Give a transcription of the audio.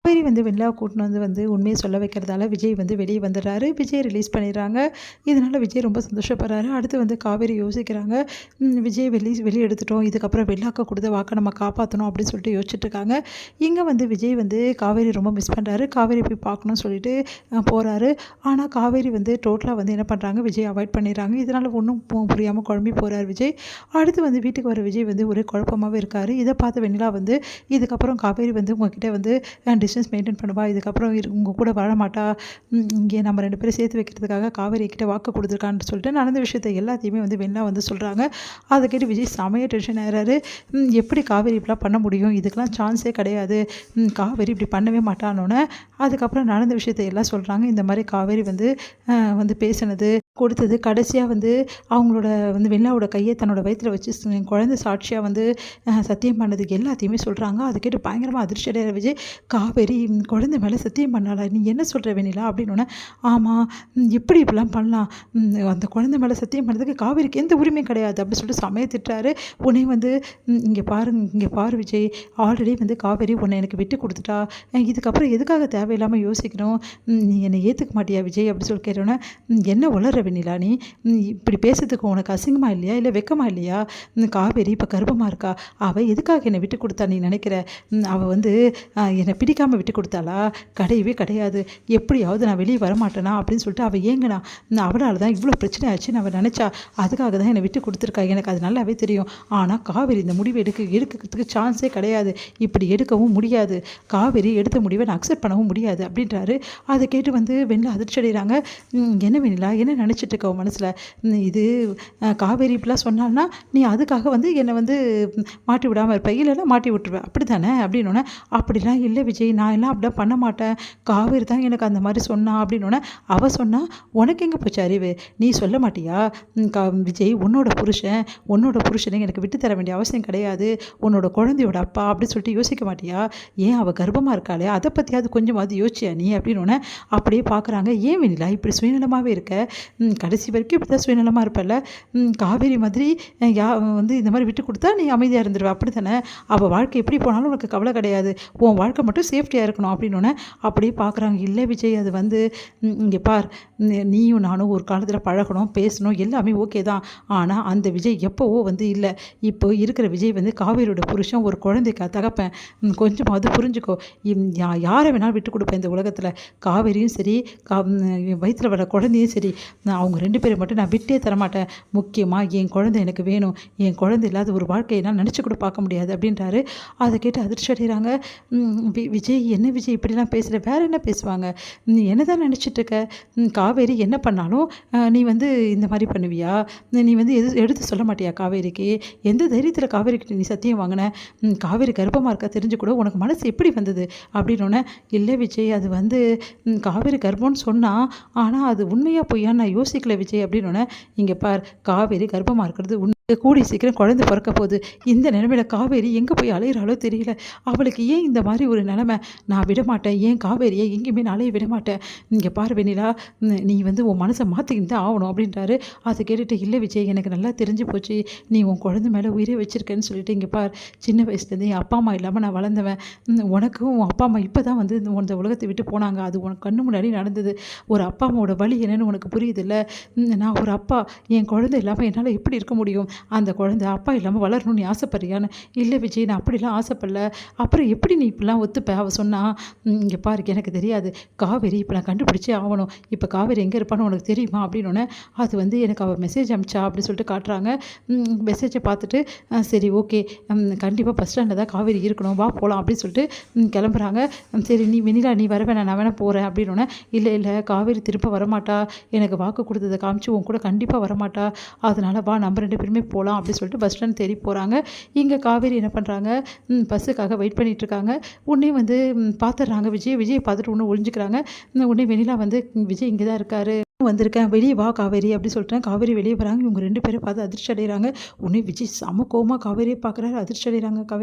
காவேரி வந்து வெண்ணிலாவை கூட்டின்னு வந்து உண்மையை சொல்ல வைக்கிறதால விஜய் வந்து வெளியே வந்துடுறாரு. விஜய் ரிலீஸ் பண்ணிடுறாங்க. இதனால் விஜய் ரொம்ப சந்தோஷப்படுறாரு. அடுத்து வந்து காவேரி யோசிக்கிறாங்க. விஜய் வெளியே எடுத்துட்டோம். இதுக்கப்புறம் வெள்ளாக்க கொடுத்த வாக்கை நம்ம காப்பாற்றணும் அப்படின்னு சொல்லிட்டு யோசிச்சுட்டு இருக்காங்க. இங்கே வந்து விஜய் வந்து காவேரி ரொம்ப மிஸ் பண்ணுறாரு. காவேரி போய் பார்க்கணும்னு சொல்லிட்டு போகிறாரு. ஆனால் காவேரி வந்து டோட்டலாக வந்து என்ன பண்ணுறாங்க, விஜய் அவாய்ட் பண்ணிடுறாங்க. இதனால் ஒன்றும் புரியாமல் குழம்பி போகிறார் விஜய். அடுத்து வந்து வீட்டுக்கு வர விஜய் வந்து ஒரே குழப்பமாகவே இருக்கார். இதை பார்த்து வெண்ணிலா வந்து இதுக்கப்புறம் காவேரி வந்து உங்ககிட்ட வந்து டிஸ்டன்ஸ் மெயின்டைன் பண்ணுவா, இதுக்கப்புறம் உங்கள் கூட வாழ மாட்டா, இங்கே நம்ம 2 பேரும் சேர்த்து வைக்கிறதுக்காக காவேரி கிட்ட வாக்கு கொடுத்துருக்கான்னு சொல்லிட்டு நடந்த விஷயத்தை எல்லாத்தையுமே வந்து வெண்ணிலா வந்து சொல்கிறாங்க. அதை கேட்டு விஜய் செமையாக டென்ஷன் ஆகிறாரு. எப்படி காவேரி இப்படிலாம் பண்ண முடியும், இதுக்கெலாம் சான்ஸே கிடையாது, காவேரி இப்படி பண்ணவே மாட்டானோன்னே அதுக்கப்புறம் நடந்த விஷயத்தை எல்லாம் சொல்கிறாங்க. இந்த மாதிரி காவேரி வந்து பேசினது கொடுத்தது கடைசியாக வந்து அவங்களோட வந்து வெண்ணிலாவோட கையை தன்னோட வயிற்றில் வச்சு குழந்தை சாட்சியாக வந்து சத்தியம் பண்ணதுக்கு எல்லாத்தையுமே சொல்கிறாங்க. அதை கேட்டு பயங்கரமாக அதிர்ச்சி அடைகிற விஜய், காவேரி குழந்தை மேலே சத்தியம் பண்ணாளா, நீ என்ன சொல்கிற வெண்ணிலா அப்படின்னோடனே, ஆமாம், எப்படி இப்படிலாம் பண்ணலாம், அந்த குழந்தை மேலே சத்தியம் பண்ணதுக்கு காவேரிக்கு எந்த உரிமையும் கிடையாது அப்படின்னு சொல்லிட்டு சமயம் திட்டுறாரு. உன்னை வந்து இங்கே பாரு விஜய், ஆல்ரெடி வந்து காவேரி உன்னை எனக்கு விட்டு கொடுத்துட்டா, இதுக்கப்புறம் எதுக்காக தேவையில்லாமல் யோசிக்கணும், நீ என்னை ஏற்றுக்க மாட்டியா விஜய் அப்படி சொல்லி கேட்டோன்னே, என்ன உளற வெண்ணிலா, நீ இப்படி பேசுறதுக்கு உனக்கு அசிங்கமாக இல்லையா, இல்லை வெக்கமாக இல்லையா, காவேரி இப்போ கர்ப்பமாக இருக்கா, அவள் எதுக்காக என்னை விட்டு கொடுத்தா நீ நினைக்கிற, அவள் வந்து என்னை பிடிக்காமல் விட்டு கொடுத்தாளா, கிடையவே கிடையாது, எப்படியாவது நான் வெளியே வரமாட்டேனா அப்படின்னு சொல்லிட்டு அவள் ஏங்கினா, அவளால் தான் இவ்வளோ பிரச்சனை ஆச்சுன்னு அவள் நினச்சா, அதுக்காக தான் என்னை விட்டு கொடுத்துருக்கா, எனக்கு அது நல்லாவே தெரியும். ஆனால் காவேரி இந்த முடிவு எடுக்கிறதுக்கு சான்ஸே கிடையாது, இப்படி எடுக்கவும் முடியாது, காவேரி எடுத்த முடிவை நான் அக்செப்ட் பண்ணவும் முடியாது அப்படின்றாரு. அதை கேட்டு வந்து வெண்ணிலா அதிர்ச்சி அடைகிறாங்க. என்ன வெண்ணிலா, என்ன நினச்சிட்டு இருக்க உன் மனசில், இது காவேரி இப்படிலாம் சொன்னால்னா நீ அதுக்காக வந்து என்னை வந்து மாட்டி விடாமல் இருப்ப, இல்லைன்னா மாட்டி விட்டுருவேன் அப்படி தானே அப்படின்னோடனே, அப்படிலாம் இல்லை விஜய், நான் எல்லாம் அப்படிலாம் பண்ண மாட்டேன், காவேரி தான் எனக்கு அந்த மாதிரி சொன்னா அப்படின்னோடனே, அவள் சொன்னால் உனக்கு எங்கே போச்சு அறிவு, நீ சொல்ல மாட்டியா, விஜய் உன்னோட புருஷனை எனக்கு விட்டு தர வேண்டிய அவசியம் கிடையாது, உன்னோட குழந்தையோட அப்பா அப்படின்னு சொல்லிட்டு யோசிக்க மாட்டியா, ஏன் அவள் கர்ப்பமாக இருக்காளே அதை பற்றியாவது கொஞ்சமாவது யோசிச்சியா நீ அப்படின்னோடனே, அப்படியே பார்க்குறாங்க. ஏன் வெண்ணிலா இப்படி சுயநலமாகவே இருக்க, கடைசி வரைக்கும் இப்படி தான் சுயநலமாக இருப்பல்ல, காவேரி மாதிரி வந்து இந்த மாதிரி விட்டு கொடுத்தா நீ அமைதியாக இருந்துருவ அப்படி தானே, அவள் வாழ்க்கை எப்படி போனாலும் உனக்கு கவலை கிடையாது, உன் வாழ்க்கை மட்டும் சேஃப்டியாக இருக்கணும் அப்படின்னோடனே அப்படியே பார்க்குறாங்க. இல்லை விஜய், அது வந்து இங்கே பார், நீயும் நானும் ஒரு காலத்தில் பழகணும், பேசணும், எல்லாமே ஓகே தான், ஆனால் அந்த விஜய் எப்போவோ வந்து இல்லை, இப்போ இருக்கிற விஜய் வந்து காவேரியோட புருஷன், ஒரு குழந்தைக்கு தகப்பேன், கொஞ்சமாவது புரிஞ்சுக்கோ, யாரை வேணாலும் விட்டு கொடுப்பேன் இந்த உலகத்தில், காவேரியும் சரி வயிற்றில் வர குழந்தையும் சரி, அவங்க 2 பேரை மட்டும் நான் விட்டே தரமாட்டேன், முக்கியமாக என் குழந்தை எனக்கு வேணும், என் குழந்தை இல்லாத ஒரு வாழ்க்கையை நான் நினச்சி கூட பார்க்க முடியாது அப்படின்றாரு. அதை கேட்டு அதிர்ச்சி அடைகிறாங்க. விஜய், என்ன விஜய் இப்படிலாம் பேசுகிற, வேறு என்ன பேசுவாங்க, நீ என்ன தான் நினச்சிட்டு இருக்க, காவேரி என்ன பண்ணாலும் நீ வந்து இந்த மாதிரி பண்ணுவியா, நீ வந்து எடுத்து சொல்ல மாட்டியா காவேரிக்கு, எந்த தைரியத்தில் காவேரிக்கிட்ட நீ சத்தியம் வாங்கின, காவேரி கர்ப்பமாக இருக்கா தெரிஞ்சு கூட உனக்கு மனசு எப்படி வந்தது அப்படின்னோடனே, இல்லை விஜய், அது வந்து காவேரி கர்ப்பம்னு சொன்னால், ஆனால் அது உண்மையாக பொய்யான்னு நான் யோசிக்கல விஜய் அப்படின்னோடனே, இங்கே பார், காவேரி கர்ப்பமாக இருக்கிறது கூடி சீக்கிரம் குழந்தை பிறக்க போகுது, இந்த நிலைமையில காவேரி எங்கே போய் அலையிறாளோ தெரியல, அவளுக்கு ஏன் இந்த மாதிரி ஒரு நிலைமை, நான் விடமாட்டேன், ஏன் காவேரியை எங்கேயுமே நான் அலைய விடமாட்டேன், இங்கே பாரு வெண்ணிலா, நீ வந்து உன் மனசை மாற்றிக்கிட்டு தான் ஆகணும் அப்படின்றாரு. அதை கேட்டுட்டு, இல்லை விஜய், எனக்கு நல்லா தெரிஞ்சு போச்சு, நீ உன் குழந்தை மேலே உயிரே வச்சிருக்கேன்னு சொல்லிட்டு, இங்கே பார், சின்ன வயசுலேருந்து என் அப்பா அம்மா இல்லாமல் நான் வளர்ந்தவன், உனக்கும் உன் அப்பா அம்மா இப்போ தான் வந்து இந்த உலகத்தை விட்டு போனாங்க, அது உனக்கு கண்ணு முன்னாடி நடந்தது, ஒரு அப்பா அம்மாவோட வலி என்னன்னு உனக்கு புரியுது இல்லை, நான் ஒரு அப்பா, என் குழந்தை இல்லாமல் என்னால் எப்படி இருக்க முடியும், அந்த குழந்தை அப்பா இல்லாமல் வளரணும்னு நீ ஆசைப்படுறியான்னு, இல்லை விஜய், நான் அப்படிலாம் ஆசைப்படல, அப்புறம் எப்படி நீ இப்படிலாம் ஒத்துப்ப, அவள் சொன்னா, இங்கே பாரு, எனக்கு தெரியாது, காவேரி இப்போ நான் கண்டுபிடிச்சே ஆகணும், இப்போ காவேரி எங்கே இருப்பான்னு உனக்கு தெரியுமா அப்படின்னோடனே, அது வந்து எனக்கு அவள் மெசேஜ் அனுப்பிச்சா அப்படின்னு சொல்லிட்டு காட்டுறாங்க. மெசேஜை பார்த்துட்டு, சரி ஓகே, கண்டிப்பாக பஸ் ஸ்டாண்டில் தான் காவேரி இருக்கணும், வா போகலாம் அப்படின்னு சொல்லிட்டு கிளம்புறாங்க. சரி, நீ வெண்ணிலா நீ வர வேணாம், நான் வேணா போகிறேன் அப்படின்னோடனே, இல்லை காவேரி திரும்ப வரமாட்டா, எனக்கு வாக்கு கொடுத்ததை காமிச்சு உன் கூட கண்டிப்பாக வரமாட்டா, அதனால் வா, நம்ம 2 பேருமே போகலாம் அப்படின்னு சொல்லிட்டு பஸ் ஸ்டாண்ட் தேடி போகிறாங்க. இங்கே காவேரி என்ன பண்ணுறாங்க, பஸ்ஸுக்காக வெயிட் பண்ணிகிட்ருக்காங்க. உடனே வந்து பார்த்துடுறாங்க விஜய் பார்த்துட்டு ஒன்று ஒழிஞ்சிக்கிறாங்க. உடனே வெண்ணிலா வந்து, விஜய் இங்கே தான் இருக்காரு, வந்திருக்கேன், வெளியே வா காவேரி அப்படி சொல்லிட்டேன். காவேரி வெளியே வராங்க. இவங்க 2 பேரும் பார்த்து அதிர்ச்சி அடைகிறாங்க. உடனே விஜய் செம கோவமாக காவேரியை பார்க்குறாரு. அதிர்ச்சி அடைகிறாங்க காவேரி.